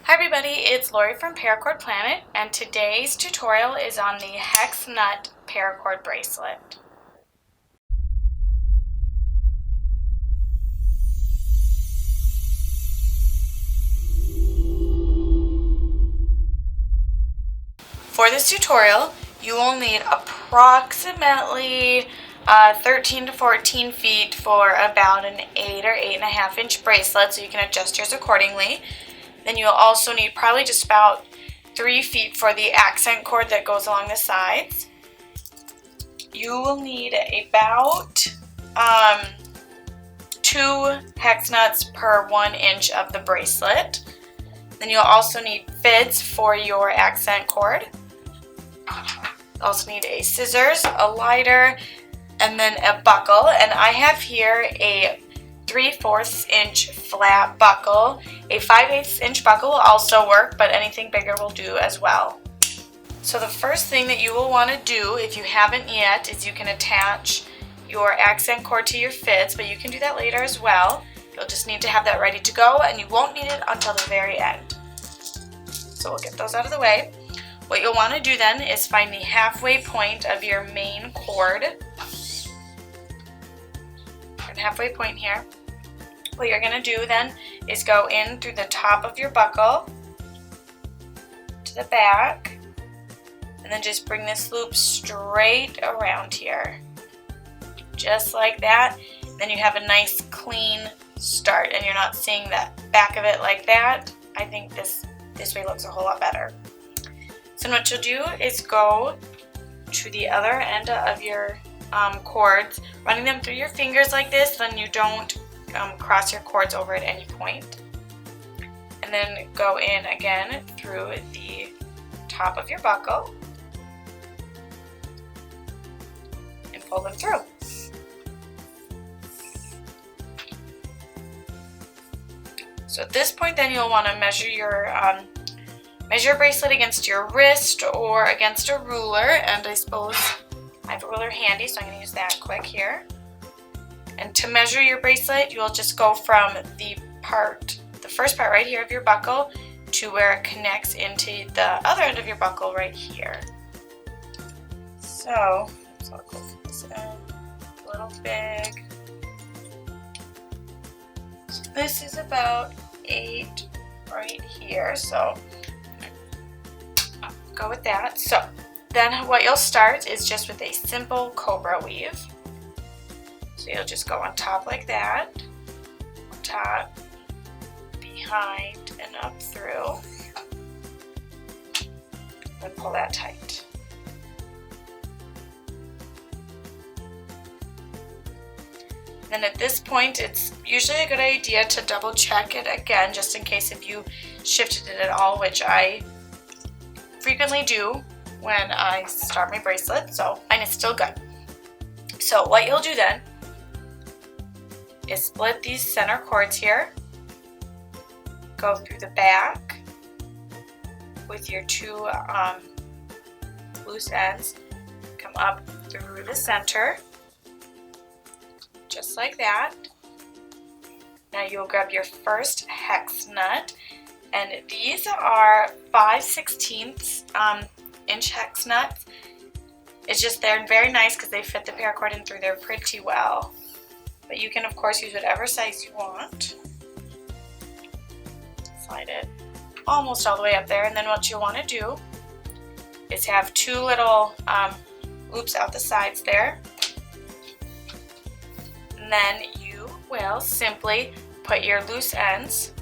Hi everybody, it's Lori from Paracord Planet, and today's tutorial is on the Hex Nut Paracord Bracelet. For this tutorial, you will need approximately 13 to 14 feet for about an 8 or 8.5 inch bracelet, so you can adjust yours accordingly. Then you'll also need probably just about 3 feet for the accent cord that goes along the sides. You will need about 2 hex nuts per 1 inch of the bracelet. Then you'll also need fids for your accent cord. You'll also need a scissors, a lighter, and then a buckle. And I have here a 3/4 inch flat buckle. A 5/8 inch buckle will also work, but anything bigger will do as well. So the first thing that you will want to do, if you haven't yet, is you can attach your accent cord to your fids, but you can do that later as well. You'll just need to have that ready to go, and you won't need it until the very end. So we'll get those out of the way. What you'll want to do then is find the halfway point of your main cord. Halfway point here. What you're going to do then is go in through the top of your buckle to the back, and then just bring this loop straight around here, just like that. Then you have a nice clean start, and you're not seeing the back of it like that. I think this way looks a whole lot better. So what you'll do is go to the other end of your cords, running them through your fingers like this, then you don't cross your cords over at any point. And then go in again through the top of your buckle and pull them through. So at this point then you'll want to measure your bracelet against your wrist or against a ruler, and I suppose I have a ruler handy, so I'm going to use that quick here. And to measure your bracelet, you'll just go from the first part right here of your buckle to where it connects into the other end of your buckle right here. So I'll go from this end, a little big. So this is about 8 right here, so go with that. So then what you'll start is just with a simple cobra weave. So you'll just go on top like that, on top, behind, and up through, and pull that tight. Then at this point, it's usually a good idea to double check it again, just in case if you shifted it at all, which I frequently do when I start my bracelet, so mine is still good. So what you'll do then is split these center cords here, go through the back with your 2 loose ends, come up through the center, just like that. Now you'll grab your first hex nut, and these are 5/16 inch hex nuts. It's just they're very nice because they fit the paracord in through there pretty well. But you can of course use whatever size you want. Slide it almost all the way up there, and then what you'll want to do is have 2 little loops out the sides there. And then you will simply put your loose ends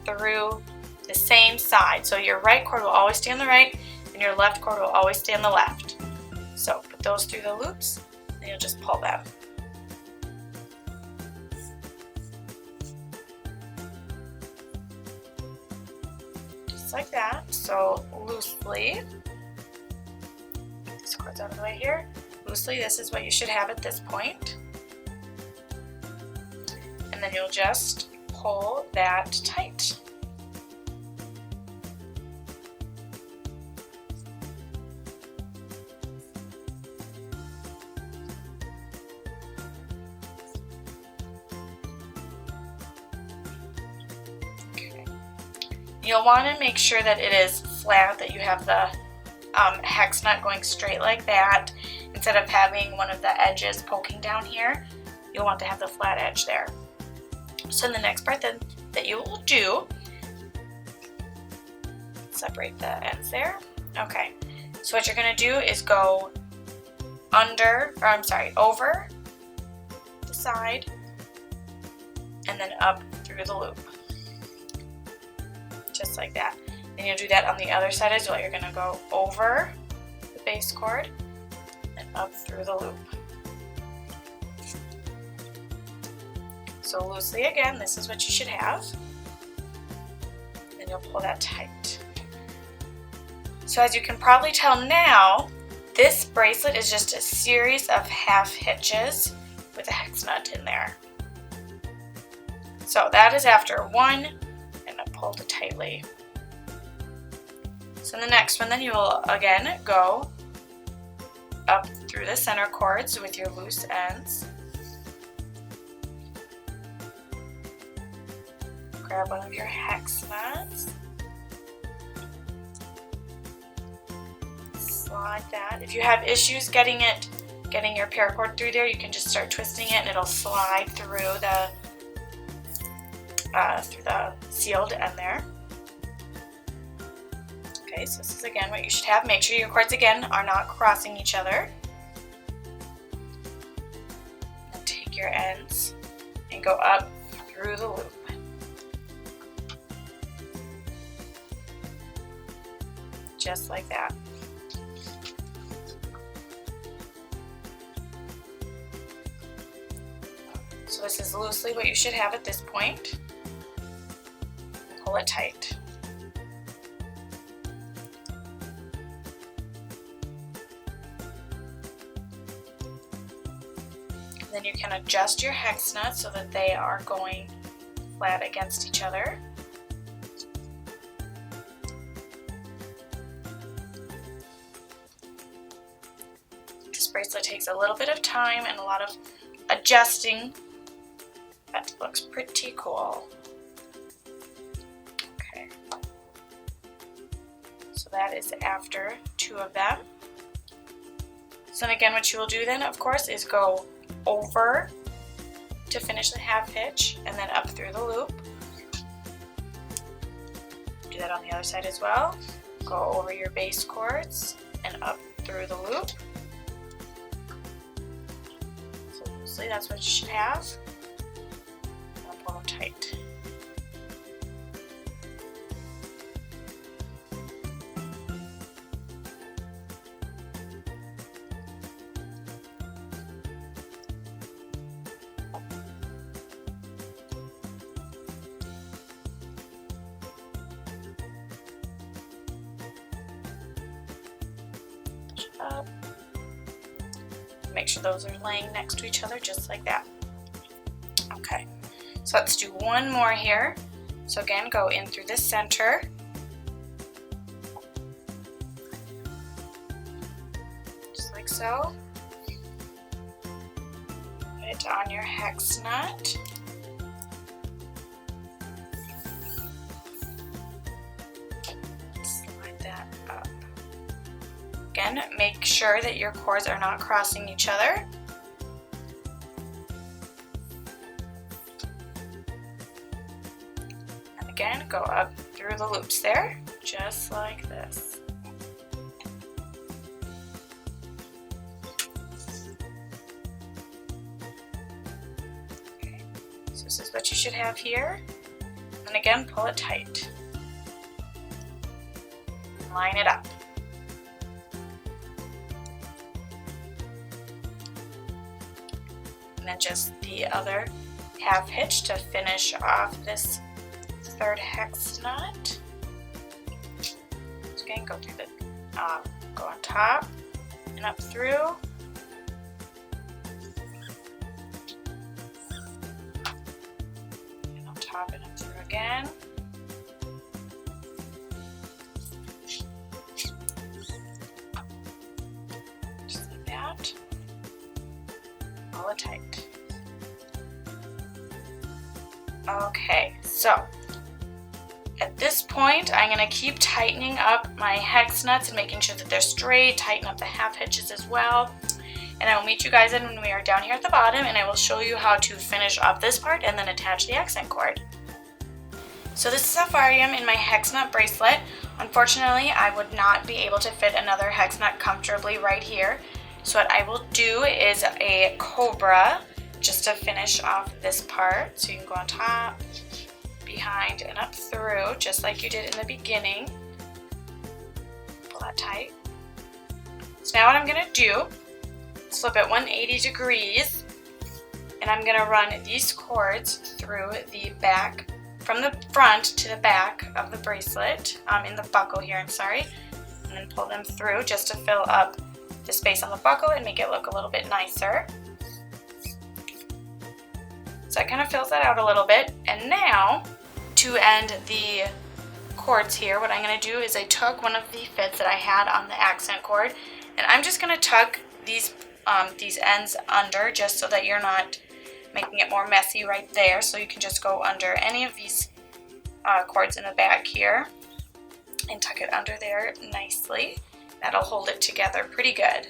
through the same side. So your right cord will always stay on the right, and your left cord will always stay on the left. So put those through the loops, and you'll just pull them. Just like that. So loosely, this cord's out of the way here. Loosely, this is what you should have at this point. And then you'll just pull that tight. Okay. You'll want to make sure that it is flat, that you have the hex nut going straight like that. Instead of having one of the edges poking down here, you'll want to have the flat edge there. So the next part that you will do, separate the ends there. Okay, so what you're going to do is go over the side and then up through the loop. Just like that. And you'll do that on the other side as well. You're going to go over the base cord and up through the loop. So loosely again, this is what you should have. And you'll pull that tight. So as you can probably tell now, this bracelet is just a series of half hitches with a hex nut in there. So that is after one, and I pulled it tightly. So in the next one, then you will again go up through the center cords with your loose ends. Grab one of your hex nuts. Slide that. If you have issues getting your paracord through there, you can just start twisting it and it'll slide through the sealed end there. Okay, so this is again what you should have. Make sure your cords again are not crossing each other. And take your ends and go up through the loop. Just like that. So this is loosely what you should have at this point. Pull it tight. Then you can adjust your hex nuts so that they are going flat against each other. This bracelet takes a little bit of time and a lot of adjusting. That looks pretty cool. Okay. So that is after two of them. So then again, what you will do then, of course, is go over to finish the half hitch and then up through the loop. Do that on the other side as well. Go over your base cords and up through the loop. So loosely, that's what you should have. I'll pull them tight. Up. Make sure those are laying next to each other just like that. Okay, so let's do one more here. So again, go in through the center. Just like so. Put it on your hex nut. Slide that up. Again, make sure that your cords are not crossing each other. And again, go up through the loops there, just like this. Okay, so this is what you should have here. And again, pull it tight. Line it up. And then just the other half hitch to finish off this third hex nut. So again, go through the, go on top and up through. And on top and up through again. Just like that. Pull it tight. Okay, so At this point, I'm going to keep tightening up my hex nuts and making sure that they're straight, tighten up the half hitches as well. And I will meet you guys in when we are down here at the bottom, and I will show you how to finish up this part and then attach the accent cord. So this is how far I am in my hex nut bracelet. Unfortunately, I would not be able to fit another hex nut comfortably right here. So what I will do is a cobra just to finish off this part. So you can go on top, behind, and up through, just like you did in the beginning. Pull that tight. So now what I'm going to do, flip it 180 degrees, and I'm going to run these cords through the back, from the front to the back of the bracelet, in the buckle here, I'm sorry, and then pull them through just to fill up the space on the buckle and make it look a little bit nicer. So that kind of fills that out a little bit. And now, to end the cords here, what I'm going to do is I took one of the fits that I had on the accent cord, and I'm just going to tuck these ends under just so that you're not making it more messy right there. So you can just go under any of these cords in the back here and tuck it under there nicely. That'll hold it together pretty good.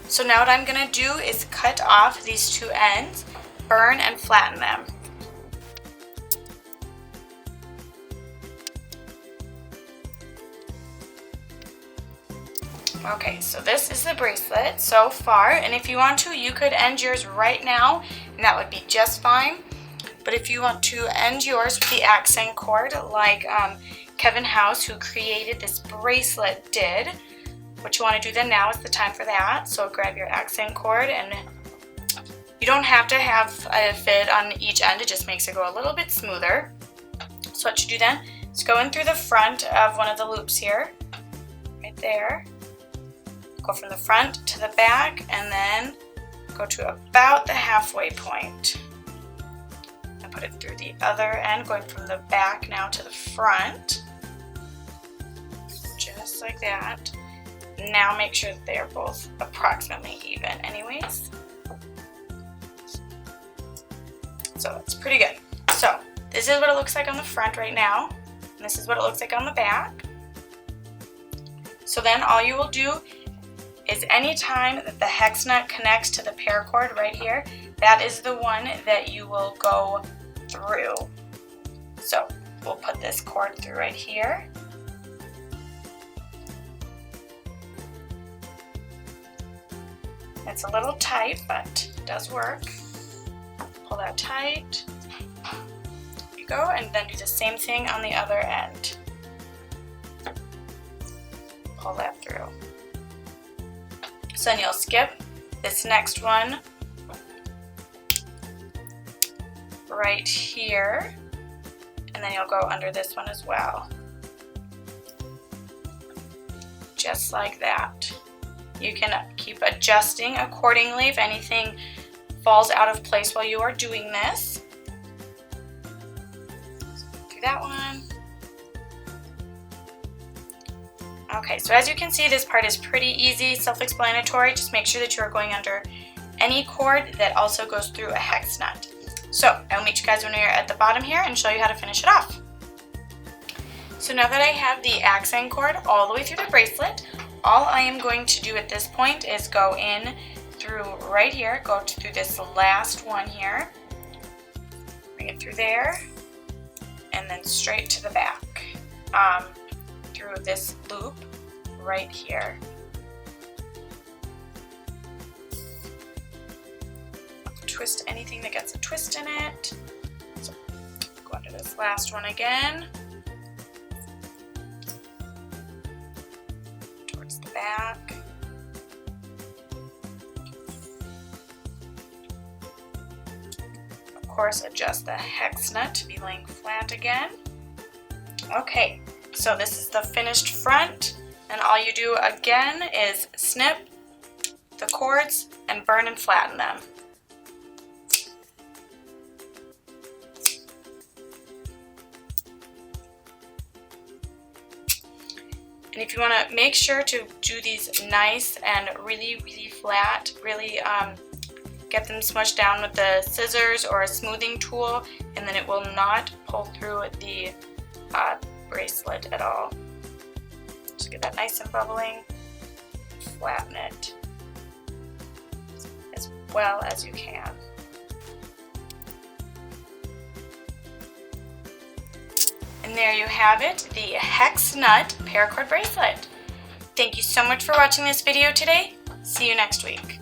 So now what I'm going to do is cut off these two ends, burn and flatten them. Okay, so this is the bracelet so far, and if you want to, you could end yours right now, and that would be just fine. But if you want to end yours with the accent cord, like Kevin House, who created this bracelet, did, what you want to do then now is the time for that. So grab your accent cord, and you don't have to have a fit on each end, it just makes it go a little bit smoother. So what you do then is go in through the front of one of the loops here, right there. Go from the front to the back, and then go to about the halfway point. And put it through the other end, going from the back now to the front. Just like that. Now make sure that they are both approximately even anyways. So that's pretty good. So this is what it looks like on the front right now, and this is what it looks like on the back. So then all you will do is any time that the hex nut connects to the paracord right here, that is the one that you will go through. So we'll put this cord through right here. It's a little tight, but it does work. Pull that tight. There you go, and then do the same thing on the other end. Pull that through. So then you'll skip this next one right here, and then you'll go under this one as well. Just like that. You can keep adjusting accordingly if anything falls out of place while you are doing this. So do that one. Okay, so as you can see, this part is pretty easy, self-explanatory. Just make sure that you are going under any cord that also goes through a hex nut. So I will meet you guys when we are at the bottom here and show you how to finish it off. So now that I have the accent cord all the way through the bracelet, all I am going to do at this point is go in through right here, go through this last one here, bring it through there, and then straight to the back. Through this loop right here. Twist anything that gets a twist in it. So go under this last one again. Towards the back. Of course, adjust the hex nut to be laying flat again. Okay. So this is the finished front, and all you do again is snip the cords and burn and flatten them. And if you want to make sure to do these nice and really, really flat, really get them smushed down with the scissors or a smoothing tool, and then it will not pull through the bracelet at all. Just get that nice and bubbling. Flatten it as well as you can. And there you have it, the Hex Nut Paracord Bracelet. Thank you so much for watching this video today. See you next week.